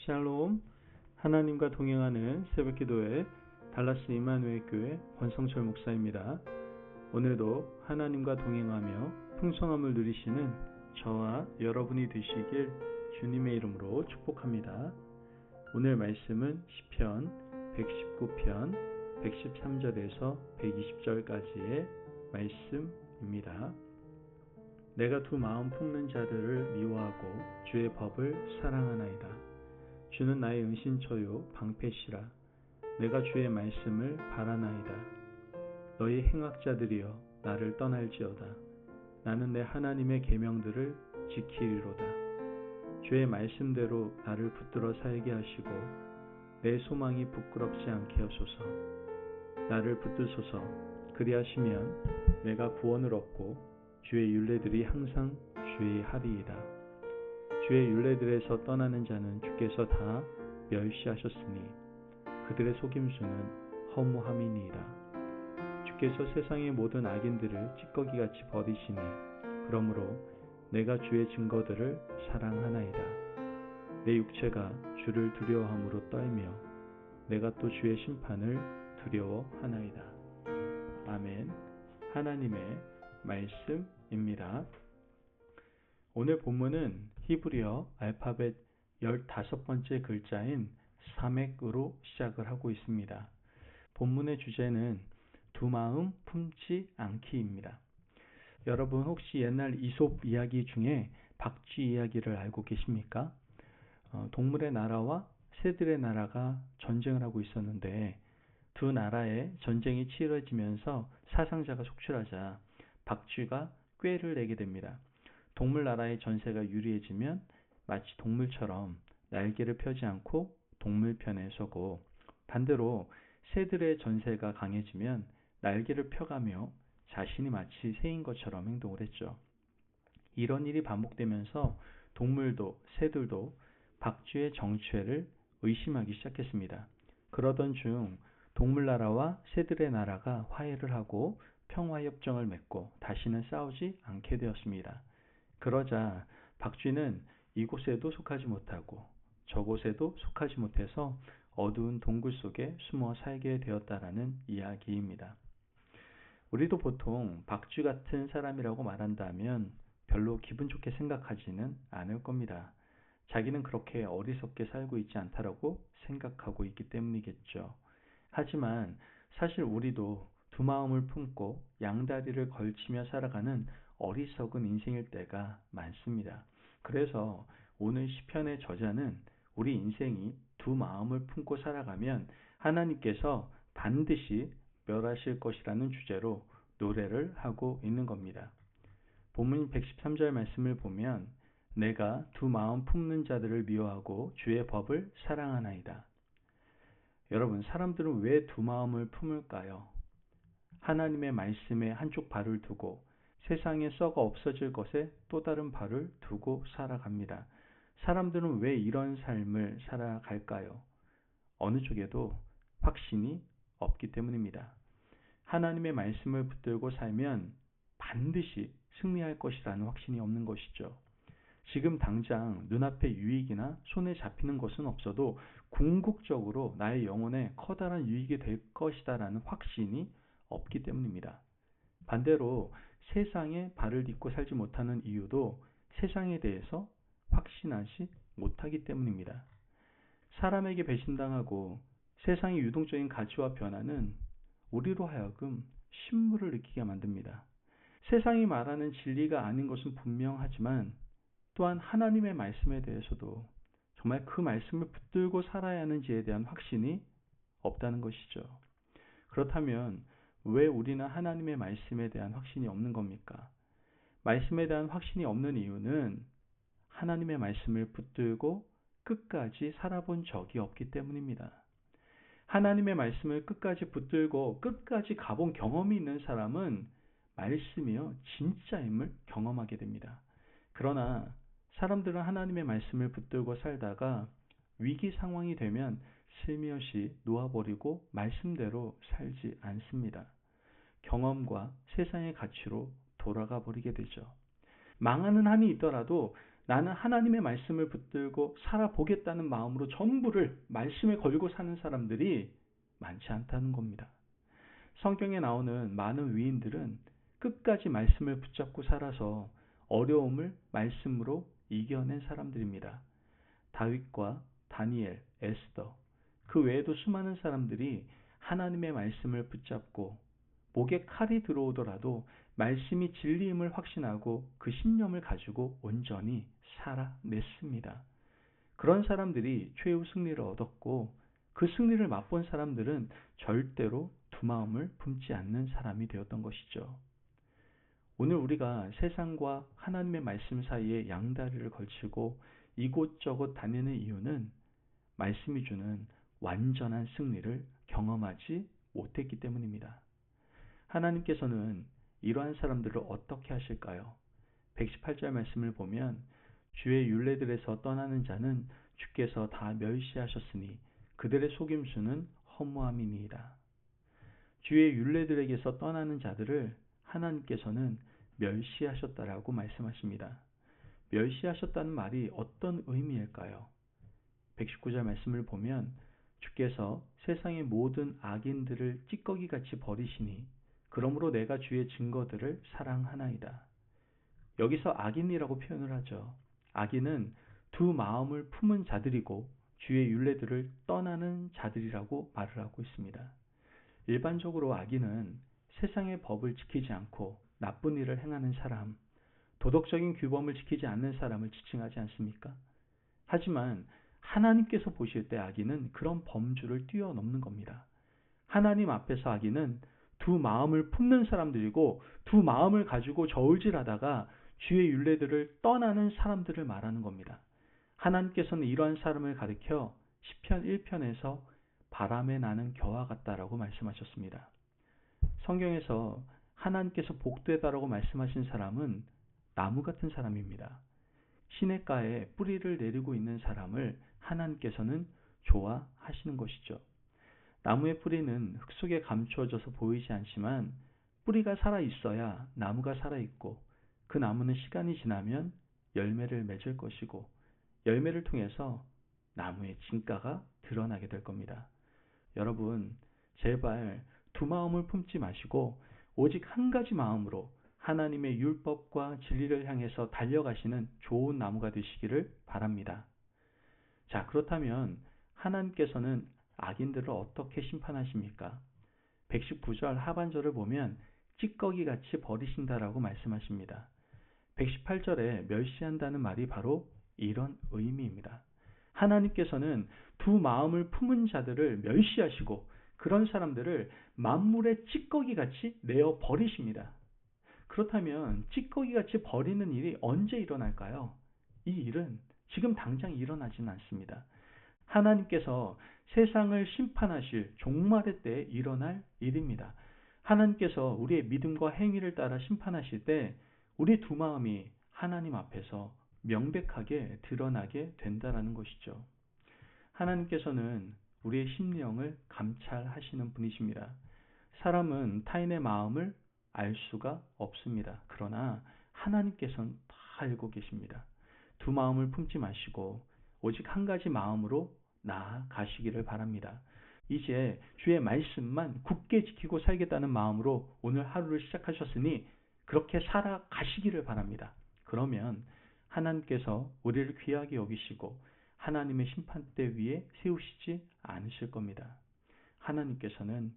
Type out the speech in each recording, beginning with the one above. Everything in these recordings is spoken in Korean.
샬롬. 하나님과 동행하는 새벽기도회 달라스 이마누엘 교회 권성철 목사입니다. 오늘도 하나님과 동행하며 풍성함을 누리시는 저와 여러분이 되시길 주님의 이름으로 축복합니다. 오늘 말씀은 시편 119편 113절에서 120절까지의 말씀입니다. 내가 두 마음 품는 자들을 미워하고 주의 법을 사랑하나이다. 주는 나의 은신처요 방패시라. 내가 주의 말씀을 바라나이다. 너희 행악자들이여 나를 떠날지어다. 나는 내 하나님의 계명들을 지키리로다. 주의 말씀대로 나를 붙들어 살게 하시고 내 소망이 부끄럽지 않게 하소서. 나를 붙드소서. 그리하시면 내가 구원을 얻고 주의 율례들이 항상 주의하리이다. 주의 율례들에서 떠나는 자는 주께서 다 멸시하셨으니 그들의 속임수는 허무함이니이다. 주께서 세상의 모든 악인들을 찌꺼기같이 버리시니 그러므로 내가 주의 증거들을 사랑하나이다. 내 육체가 주를 두려워함으로 떨며 내가 또 주의 심판을 두려워하나이다. 아멘. 하나님의 말씀입니다. 오늘 본문은 히브리어 알파벳 15번째 글자인 사맥으로 시작을 하고 있습니다. 본문의 주제는 두 마음 품지 않기입니다. 여러분 혹시 옛날 이솝 이야기 중에 박쥐 이야기를 알고 계십니까? 동물의 나라와 새들의 나라가 전쟁을 하고 있었는데 두 나라의 전쟁이 치러지면서 사상자가 속출하자 박쥐가 꾀를 내게 됩니다. 동물 나라의 전세가 유리해지면 마치 동물처럼 날개를 펴지 않고 동물 편에 서고 반대로 새들의 전세가 강해지면 날개를 펴가며 자신이 마치 새인 것처럼 행동을 했죠. 이런 일이 반복되면서 동물도 새들도 박쥐의 정체를 의심하기 시작했습니다. 그러던 중 동물 나라와 새들의 나라가 화해를 하고 평화협정을 맺고 다시는 싸우지 않게 되었습니다. 그러자 박쥐는 이곳에도 속하지 못하고 저곳에도 속하지 못해서 어두운 동굴 속에 숨어 살게 되었다라는 이야기입니다. 우리도 보통 박쥐 같은 사람이라고 말한다면 별로 기분 좋게 생각하지는 않을 겁니다. 자기는 그렇게 어리석게 살고 있지 않다라고 생각하고 있기 때문이겠죠. 하지만 사실 우리도 두 마음을 품고 양다리를 걸치며 살아가는 어리석은 인생일 때가 많습니다. 그래서 오늘 시편의 저자는 우리 인생이 두 마음을 품고 살아가면 하나님께서 반드시 멸하실 것이라는 주제로 노래를 하고 있는 겁니다. 본문 113절 말씀을 보면 내가 두 마음 품는 자들을 미워하고 주의 법을 사랑하나이다. 여러분, 사람들은 왜 두 마음을 품을까요? 하나님의 말씀에 한쪽 발을 두고 세상에 썩어 없어질 것에 또 다른 발을 두고 살아갑니다. 사람들은 왜 이런 삶을 살아갈까요? 어느 쪽에도 확신이 없기 때문입니다. 하나님의 말씀을 붙들고 살면 반드시 승리할 것이라는 확신이 없는 것이죠. 지금 당장 눈앞에 유익이나 손에 잡히는 것은 없어도 궁극적으로 나의 영혼에 커다란 유익이 될 것이다라는 확신이 없기 때문입니다. 반대로 세상에 발을 딛고 살지 못하는 이유도 세상에 대해서 확신하지 못하기 때문입니다. 사람에게 배신당하고 세상의 유동적인 가치와 변화는 우리로 하여금 신물을 느끼게 만듭니다. 세상이 말하는 진리가 아닌 것은 분명하지만 또한 하나님의 말씀에 대해서도 정말 그 말씀을 붙들고 살아야 하는지에 대한 확신이 없다는 것이죠. 그렇다면 왜 우리는 하나님의 말씀에 대한 확신이 없는 겁니까? 말씀에 대한 확신이 없는 이유는 하나님의 말씀을 붙들고 끝까지 살아본 적이 없기 때문입니다. 하나님의 말씀을 끝까지 붙들고 끝까지 가본 경험이 있는 사람은 말씀이요 진짜임을 경험하게 됩니다. 그러나 사람들은 하나님의 말씀을 붙들고 살다가 위기 상황이 되면 슬며시 놓아버리고 말씀대로 살지 않습니다. 경험과 세상의 가치로 돌아가 버리게 되죠. 망하는 한이 있더라도 나는 하나님의 말씀을 붙들고 살아보겠다는 마음으로 전부를 말씀에 걸고 사는 사람들이 많지 않다는 겁니다. 성경에 나오는 많은 위인들은 끝까지 말씀을 붙잡고 살아서 어려움을 말씀으로 이겨낸 사람들입니다. 다윗과 다니엘, 에스더, 그 외에도 수많은 사람들이 하나님의 말씀을 붙잡고 목에 칼이 들어오더라도 말씀이 진리임을 확신하고 그 신념을 가지고 온전히 살아냈습니다. 그런 사람들이 최후 승리를 얻었고 그 승리를 맛본 사람들은 절대로 두 마음을 품지 않는 사람이 되었던 것이죠. 오늘 우리가 세상과 하나님의 말씀 사이에 양다리를 걸치고 이곳저곳 다니는 이유는 말씀이 주는 완전한 승리를 경험하지 못했기 때문입니다. 하나님께서는 이러한 사람들을 어떻게 하실까요? 118절 말씀을 보면 주의 율례들에서 떠나는 자는 주께서 다 멸시하셨으니 그들의 속임수는 허무함이니이다. 주의 율례들에게서 떠나는 자들을 하나님께서는 멸시하셨다라고 말씀하십니다. 멸시하셨다는 말이 어떤 의미일까요? 119절 말씀을 보면 주께서 세상의 모든 악인들을 찌꺼기같이 버리시니 그러므로 내가 주의 증거들을 사랑하나이다. 여기서 악인이라고 표현을 하죠. 악인은 두 마음을 품은 자들이고 주의 율례들을 떠나는 자들이라고 말을 하고 있습니다. 일반적으로 악인은 세상의 법을 지키지 않고 나쁜 일을 행하는 사람, 도덕적인 규범을 지키지 않는 사람을 지칭하지 않습니까? 하지만 하나님께서 보실 때 악인은 그런 범주를 뛰어넘는 겁니다. 하나님 앞에서 악인은 두 마음을 품는 사람들이고 두 마음을 가지고 저울질하다가 주의 율례들을 떠나는 사람들을 말하는 겁니다. 하나님께서는 이러한 사람을 가리켜 시편 1편에서 바람에 나는 겨와 같다라고 말씀하셨습니다. 성경에서 하나님께서 복되다라고 말씀하신 사람은 나무 같은 사람입니다. 시냇가에 뿌리를 내리고 있는 사람을 하나님께서는 좋아하시는 것이죠. 나무의 뿌리는 흙 속에 감추어져서 보이지 않지만 뿌리가 살아 있어야 나무가 살아 있고 그 나무는 시간이 지나면 열매를 맺을 것이고 열매를 통해서 나무의 진가가 드러나게 될 겁니다. 여러분, 제발 두 마음을 품지 마시고 오직 한 가지 마음으로 하나님의 율법과 진리를 향해서 달려가시는 좋은 나무가 되시기를 바랍니다. 자, 그렇다면 하나님께서는 악인들을 어떻게 심판하십니까? 119절 하반절을 보면 찌꺼기같이 버리신다라고 말씀하십니다. 118절에 멸시한다는 말이 바로 이런 의미입니다. 하나님께서는 두 마음을 품은 자들을 멸시하시고 그런 사람들을 만물의 찌꺼기같이 내어 버리십니다. 그렇다면 찌꺼기같이 버리는 일이 언제 일어날까요? 이 일은 지금 당장 일어나지는 않습니다. 하나님께서 세상을 심판하실 종말의 때에 일어날 일입니다. 하나님께서 우리의 믿음과 행위를 따라 심판하실 때 우리 두 마음이 하나님 앞에서 명백하게 드러나게 된다라는 것이죠. 하나님께서는 우리의 심령을 감찰하시는 분이십니다. 사람은 타인의 마음을 알 수가 없습니다. 그러나 하나님께서는 다 알고 계십니다. 두 마음을 품지 마시고 오직 한 가지 마음으로 나아가시기를 바랍니다. 이제 주의 말씀만 굳게 지키고 살겠다는 마음으로 오늘 하루를 시작하셨으니 그렇게 살아가시기를 바랍니다. 그러면 하나님께서 우리를 귀하게 여기시고 하나님의 심판대 위에 세우시지 않으실 겁니다. 하나님께서는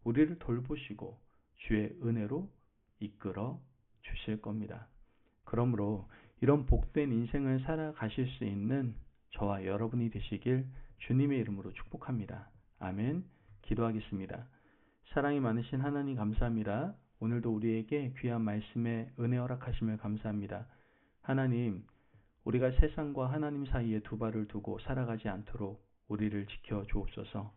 우리를 돌보시고 주의 은혜로 이끌어 주실 겁니다. 그러므로 이런 복된 인생을 살아가실 수 있는 저와 여러분이 되시길 주님의 이름으로 축복합니다. 아멘. 기도하겠습니다. 사랑이 많으신 하나님 감사합니다. 오늘도 우리에게 귀한 말씀에 은혜 허락하심을 감사합니다. 하나님, 우리가 세상과 하나님 사이에 두 발을 두고 살아가지 않도록 우리를 지켜 주옵소서.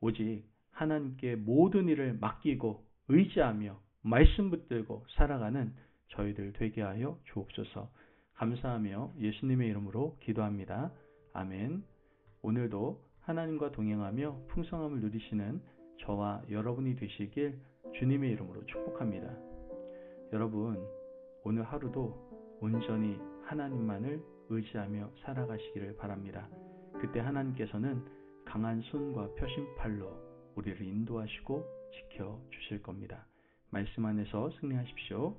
오직 하나님께 모든 일을 맡기고 의지하며 말씀 붙들고 살아가는 저희들 되게 하여 주옵소서. 감사하며 예수님의 이름으로 기도합니다. 아멘. 오늘도 하나님과 동행하며 풍성함을 누리시는 저와 여러분이 되시길 주님의 이름으로 축복합니다. 여러분, 오늘 하루도 온전히 하나님만을 의지하며 살아가시기를 바랍니다. 그때 하나님께서는 강한 손과 표심팔로 우리를 인도하시고 지켜주실 겁니다. 말씀 안에서 승리하십시오.